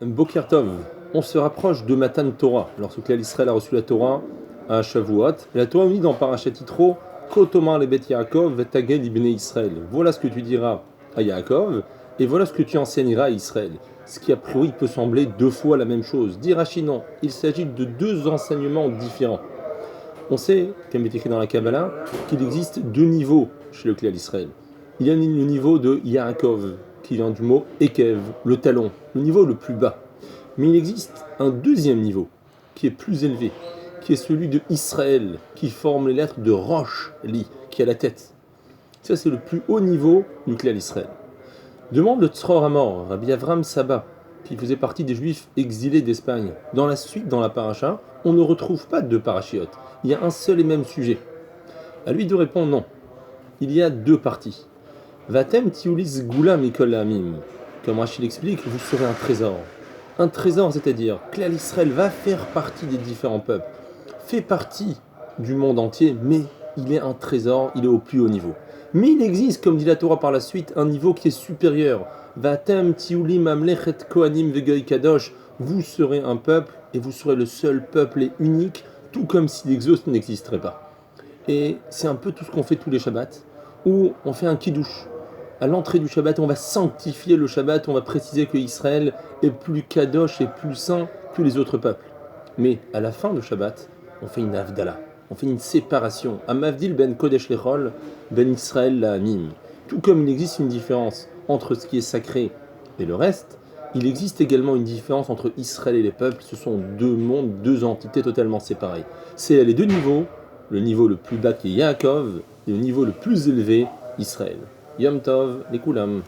Boker Tov, on se rapproche de Matan Torah, lorsque l'Israël a reçu la Torah à Shavuot. Et la Torah nous dit dans Parashat Yitro, Kotomar le Bet Yaakov vetagel ibne Israël. Voilà ce que tu diras à Yaakov, et voilà ce que tu enseigneras à Israël. Ce qui a priori peut sembler deux fois la même chose. Dit Rashi, non, il s'agit de deux enseignements différents. On sait, comme est écrit dans la Kabbalah, qu'il existe deux niveaux chez le Klal Israël. Il y a le niveau de Yaakov, qui vient du mot Ekev, le talon, le niveau le plus bas. Mais il existe un deuxième niveau, qui est plus élevé, qui est celui de Israël, qui forme les lettres de Rosh, Li, qui a la tête. Ça, c'est le plus haut niveau du Klal Israël. Demande le Tzror Hamor, Rabbi Avram Saba, qui faisait partie des Juifs exilés d'Espagne. Dans la suite, dans la paracha, on ne retrouve pas deux parachiotes. Il y a un seul et même sujet. À lui de répondre non. Il y a deux parties. Vatem tiulis gula mikol amim. Comme Rachid explique, vous serez un trésor. Un trésor, c'est-à-dire Klal Israël va faire partie des différents peuples, fait partie du monde entier, mais il est un trésor, il est au plus haut niveau. Mais il existe, comme dit la Torah par la suite, un niveau qui est supérieur. Vatem tiulim amlechet kohanim vegoy kadosh. Vous serez un peuple et vous serez le seul peuple et unique, tout comme si l'Exos n'existerait pas. Et c'est un peu tout ce qu'on fait tous les Shabbats, où on fait un kiddush. À l'entrée du Shabbat, on va sanctifier le Shabbat, on va préciser que Israël est plus kadosh et plus saint que les autres peuples. Mais à la fin du Shabbat, on fait une avdala, on fait une séparation. Amavdil ben kodesh lechol, ben Israël la amim. Tout comme il existe une différence entre ce qui est sacré et le reste, il existe également une différence entre Israël et les peuples. Ce sont deux mondes, deux entités totalement séparées. C'est les deux niveaux, le niveau le plus bas qui est Yaakov et le niveau le plus élevé, Israël. Yom Tov, les Koulam.